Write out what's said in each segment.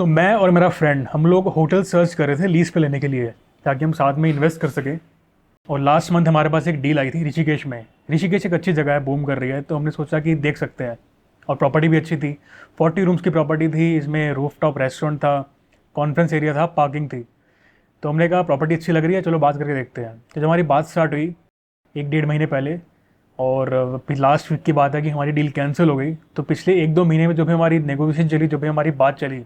मैं और मेरा फ्रेंड हम लोग होटल सर्च कर रहे थे लीज़ पे लेने के लिए, ताकि हम साथ में इन्वेस्ट कर सकें। और लास्ट मंथ हमारे पास एक डील आई थी ऋषिकेश में। ऋषिकेश एक अच्छी जगह है, बूम कर रही है, तो हमने सोचा कि देख सकते हैं। और प्रॉपर्टी भी अच्छी थी। 40 रूम्स की प्रॉपर्टी थी, इसमें रूफ टॉप रेस्टोरेंट था, कॉन्फ्रेंस एरिया था, पार्किंग थी। तो हमने कहा प्रॉपर्टी अच्छी लग रही है, चलो बात करके देखते हैं। तो जब हमारी बात स्टार्ट हुई एक डेढ़ महीने पहले, और फिर लास्ट वीक की बात है कि हमारी डील कैंसिल हो गई। तो पिछले एक दो महीने में जो भी हमारी नेगोशिएशन चली, जो भी हमारी बात चली,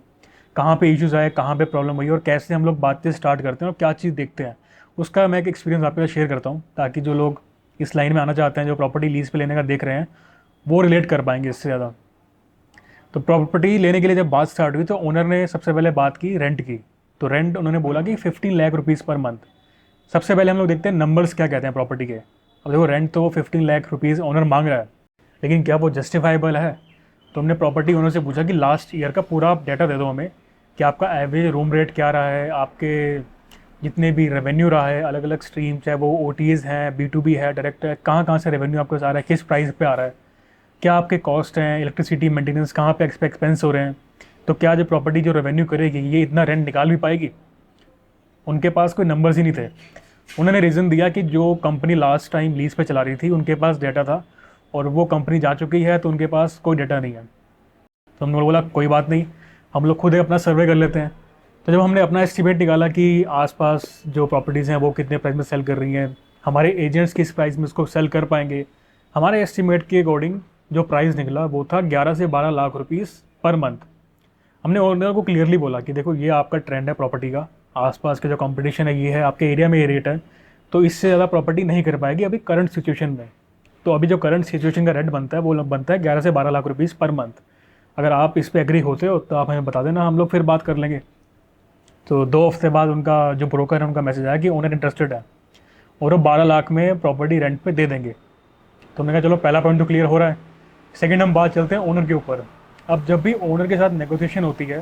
कहाँ पे इश्यूज़ आए, कहाँ पे प्रॉब्लम हुई, और कैसे हम लोग बातचीत स्टार्ट करते हैं और क्या चीज़ देखते हैं, उसका मैं एक एक्सपीरियंस आपके साथ शेयर करता हूँ, ताकि जो लोग इस लाइन में आना चाहते हैं, जो प्रॉपर्टी लीज़ पे लेने का देख रहे हैं, वो रिलेट कर पाएंगे इससे ज़्यादा। तो प्रॉपर्टी लेने के लिए जब बात स्टार्ट हुई, तो ओनर ने सबसे पहले बात की रेंट की। तो रेंट उन्होंने बोला कि 15 लाख रुपीज़ पर मंथ। सबसे पहले हम लोग देखते हैं नंबर्स क्या कहते हैं प्रॉपर्टी के। अब देखो, रेंट तो वो 15 लाख रुपीज़ ओनर मांग रहा है, लेकिन क्या वो जस्टिफाइबल है? तो हमने प्रॉपर्टी ओनर से पूछा कि लास्ट ईयर का पूरा आप डाटा दे दो हमें, कि आपका एवरेज रूम रेट क्या रहा है, आपके जितने भी रेवेन्यू रहा है, अलग अलग स्ट्रीम, चाहे वो ओटीज़ हैं, B2B है, डायरेक्ट है, कहाँ कहाँ से रेवेन्यू आपके पास आ रहा है, किस प्राइस पे आ रहा है, क्या आपके कॉस्ट हैं, इलेक्ट्रिसिटी मेंटेनेंस कहाँ पे एक्सपेंस हो रहे हैं। तो क्या जो प्रॉपर्टी जो रेवेन्यू करेगी, ये इतना रेंट निकाल भी पाएगी? उनके पास कोई नंबर्स ही नहीं थे। उन्होंने रीज़न दिया कि जो कंपनी लास्ट टाइम लीज़ पे चला रही थी, उनके पास डेटा था, और वो कंपनी जा चुकी है, तो उनके पास कोई डेटा नहीं है। तो हमने बोला कोई बात नहीं, हम लोग खुद ही अपना सर्वे कर लेते हैं। तो जब हमने अपना एस्टिमेट निकाला कि आसपास जो प्रॉपर्टीज़ हैं वो कितने प्राइस में सेल कर रही हैं, हमारे एजेंट्स किस प्राइस में उसको सेल कर पाएंगे, हमारे एस्टिमेट के अकॉर्डिंग जो प्राइस निकला वो था 11 से 12 लाख रुपीज़ पर मंथ। हमने ओनर को क्लियरली बोला कि देखो, ये आपका ट्रेंड है प्रॉपर्टी का, आसपास के जो कंपटीशन है ये है, आपके एरिया में ये रेट है, तो इससे ज़्यादा प्रॉपर्टी नहीं कर पाएगी अभी करंट सिचुएशन में। तो अभी जो करंट सिचुएशन का रेट बनता है वो बनता है 11 से 12 लाख रुपीज़ पर मंथ। अगर आप इस पे एग्री होते हो तो आप हमें बता देना, हम लोग फिर बात कर लेंगे। तो 2 हफ्ते बाद उनका जो ब्रोकर है, उनका मैसेज आया कि ओनर इंटरेस्टेड है, और वो 12 लाख में प्रॉपर्टी रेंट पे दे देंगे। तो हमने कहा चलो, पहला पॉइंट तो क्लियर हो रहा है। सेकंड, हम बात चलते हैं ओनर के ऊपर। अब जब भी ओनर के साथ नेगोशिएशन होती है,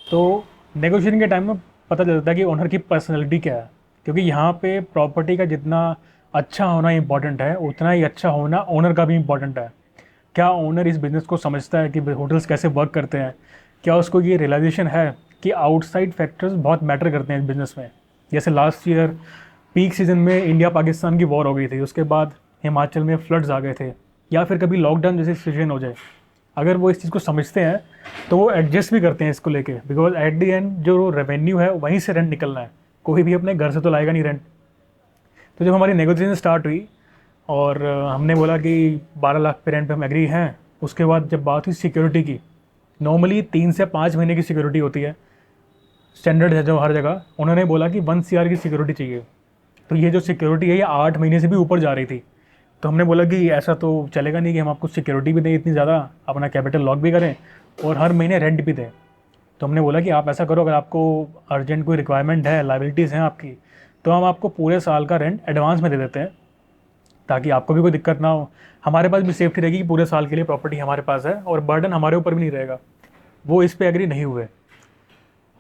तो नेगोशिएशन के टाइम में पता चलता है कि ओनर की पर्सनैलिटी क्या है। क्योंकि यहाँ पे प्रॉपर्टी का जितना अच्छा होना इंपॉर्टेंट है, उतना ही अच्छा होना ओनर का भी इम्पॉर्टेंट है। क्या ओनर इस बिज़नेस को समझता है कि होटल्स कैसे वर्क करते हैं? क्या उसको ये रियलाइजेशन है कि आउटसाइड फैक्टर्स बहुत मैटर करते हैं इस बिज़नेस में? जैसे लास्ट ईयर पीक सीज़न में इंडिया पाकिस्तान की वॉर हो गई थी, उसके बाद हिमाचल में फ्लड्स आ गए थे, या फिर कभी लॉकडाउन जैसी सिचुएशन हो जाए। अगर वो इस चीज़ को समझते हैं तो वो एडजस्ट भी करते हैं इसको लेके, बिकॉज एट द एंड जो रेवेन्यू है वहीं से रेंट निकलना है, कोई भी अपने घर से तो लाएगा नहीं रेंट। तो जब हमारी नेगोशिएशन स्टार्ट हुई, और हमने बोला कि 12 लाख पे रेंट पे हम एग्री हैं, उसके बाद जब बात हुई सिक्योरिटी की, नॉर्मली 3 से 5 महीने की सिक्योरिटी होती है, स्टैंडर्ड है जो हर जगह। उन्होंने बोला कि 1 CR की सिक्योरिटी चाहिए। तो ये जो सिक्योरिटी है ये 8 महीने से भी ऊपर जा रही थी। तो हमने बोला कि ऐसा तो चलेगा नहीं कि हम आपको सिक्योरिटी भी दें इतनी ज़्यादा, अपना कैपिटल लॉक भी करें, और हर महीने रेंट भी दें। तो हमने बोला कि आप ऐसा करो, अगर आपको अर्जेंट कोई रिक्वायरमेंट है, लाइबिलिटीज़ हैं आपकी, तो हम आपको पूरे साल का रेंट एडवांस में दे देते हैं, ताकि आपको भी कोई दिक्कत ना हो, हमारे पास भी सेफ्टी रहेगी कि पूरे साल के लिए प्रॉपर्टी हमारे पास है, और बर्डन हमारे ऊपर भी नहीं रहेगा। वो इस पे एग्री नहीं हुए।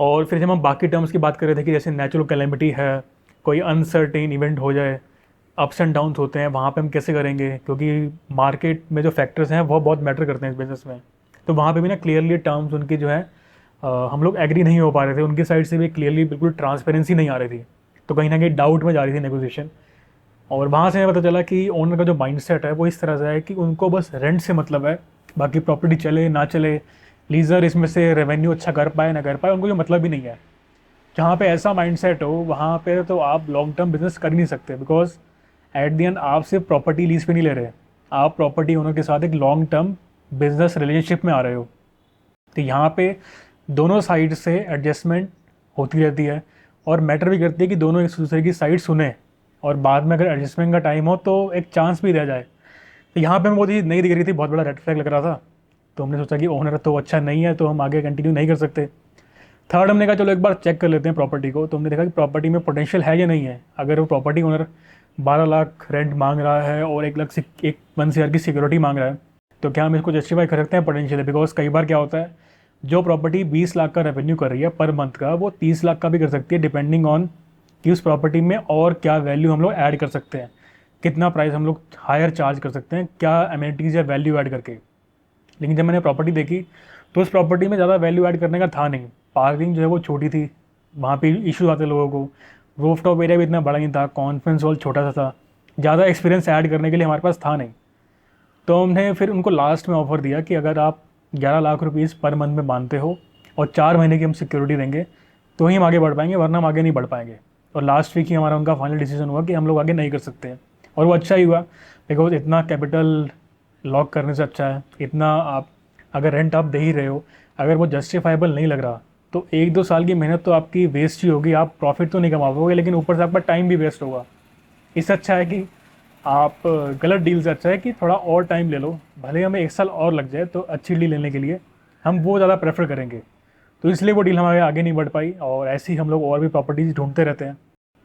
और फिर जब हम बाकी टर्म्स की बात कर रहे थे कि जैसे नेचुरल कैलेमिटी है, कोई अनसर्टेन इवेंट हो जाए, अप्स एंड डाउन्स होते हैं, वहाँ पे हम कैसे करेंगे? क्योंकि मार्केट में जो फैक्टर्स हैं वो बहुत मैटर करते हैं इस बिज़नेस में। तो वहाँ पे भी ना क्लियरली टर्म्स उनकी जो है, हम लोग एग्री नहीं हो पा रहे थे, उनकी साइड से भी क्लियरली बिल्कुल ट्रांसपेरेंसी नहीं आ रही थी। तो कहीं ना कहीं डाउट में जा रही थी नेगोशिएशन। और वहाँ से हमें पता चला कि ओनर का जो माइंडसेट है वो इस तरह से है कि उनको बस रेंट से मतलब है, बाकी प्रॉपर्टी चले ना चले, लीज़र इसमें से रेवेन्यू अच्छा कर पाए ना कर पाए, उनको जो मतलब ही नहीं है। जहाँ पे ऐसा माइंडसेट हो, वहाँ पे तो आप लॉन्ग टर्म बिजनेस कर ही नहीं सकते, बिकॉज एट दी एंड आप सिर्फ प्रॉपर्टी लीज पे नहीं ले रहे, आप प्रॉपर्टी ओनर के साथ एक लॉन्ग टर्म बिजनेस रिलेशनशिप में आ रहे हो। तो यहाँ पे दोनों साइड से एडजस्टमेंट होती रहती है, और मैटर भी करती है कि दोनों एक दूसरे की साइड सुने, और बाद में अगर एडजस्टमेंट का टाइम हो तो एक चांस भी रह जाए। तो यहाँ पे हमें वो चीज़ नहीं दिख रही थी, बहुत बड़ा रेड फ्लैग लग रहा था। तो हमने सोचा कि ओनर तो अच्छा नहीं है, तो हम आगे कंटिन्यू नहीं कर सकते। थर्ड, हमने कहा चलो एक बार चेक कर लेते हैं प्रॉपर्टी को। तो हमने देखा कि प्रॉपर्टी में पोटेंशियल है या नहीं है। अगर वो प्रॉपर्टी ओनर 12 लाख रेंट मांग रहा है और 1 लाख से 1 CR की सिक्योरिटी मांग रहा है, तो क्या हम इसको जस्टिफाई कर सकते हैं पोटेंशियल? बिकॉज कई बार क्या होता है, जो प्रॉपर्टी 20 लाख का रेवेन्यू कर रही है पर मंथ का, वो 30 लाख का भी कर सकती है, डिपेंडिंग ऑन कि उस प्रॉपर्टी में और क्या वैल्यू हम लोग ऐड कर सकते हैं, कितना प्राइस हम लोग हायर चार्ज कर सकते हैं, क्या एमिनिटीज़ या वैल्यू ऐड करके। लेकिन जब मैंने प्रॉपर्टी देखी, तो उस प्रॉपर्टी में ज़्यादा वैल्यू ऐड करने का था नहीं। पार्किंग जो है वो छोटी थी, वहाँ पे इशू आते लोगों को। रूफ टॉप एरिया भी इतना बड़ा नहीं था, कॉन्फ्रेंस हॉल छोटा सा था, ज़्यादा एक्सपीरियंस ऐड करने के लिए हमारे पास था नहीं। तो हमने फिर उनको लास्ट में ऑफ़र दिया कि अगर आप 11 लाख रुपीज़ पर मंथ में बांधते हो और 4 महीने की हम सिक्योरिटी देंगे तो ही हम आगे बढ़ पाएंगे, वरना हम आगे नहीं बढ़ पाएंगे। और लास्ट वीक ही हमारा उनका फाइनल डिसीजन हुआ कि हम लोग आगे नहीं कर सकते हैं। और वो अच्छा ही हुआ, बिकॉज इतना कैपिटल लॉक करने से अच्छा है, इतना आप अगर रेंट आप दे ही रहे हो, अगर वो जस्टिफाइबल नहीं लग रहा तो 1-2 साल की मेहनत तो आपकी वेस्ट ही होगी। आप प्रॉफिट तो नहीं कमा पाओगे, लेकिन ऊपर से आपका टाइम भी वेस्ट होगा। इससे अच्छा है कि आप गलत डील से अच्छा है कि थोड़ा और टाइम ले लो, भले ही हमें 1 साल और लग जाए, तो अच्छी डील लेने के लिए हम वो ज़्यादा प्रेफर करेंगे। तो इसलिए वो डील हमारे आगे नहीं बढ़ पाई, और ऐसे ही हम लोग और भी प्रॉपर्टीज़ ढूंढते रहते हैं।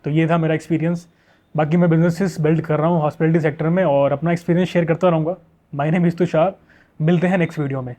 तो ये था मेरा एक्सपीरियंस। बाकी मैं बिजनेसेस बिल्ड कर रहा हूँ हॉस्पिटलिटी सेक्टर में, और अपना एक्सपीरियंस शेयर करता रहूँगा। My name is Tushar. मिलते हैं नेक्स्ट वीडियो में।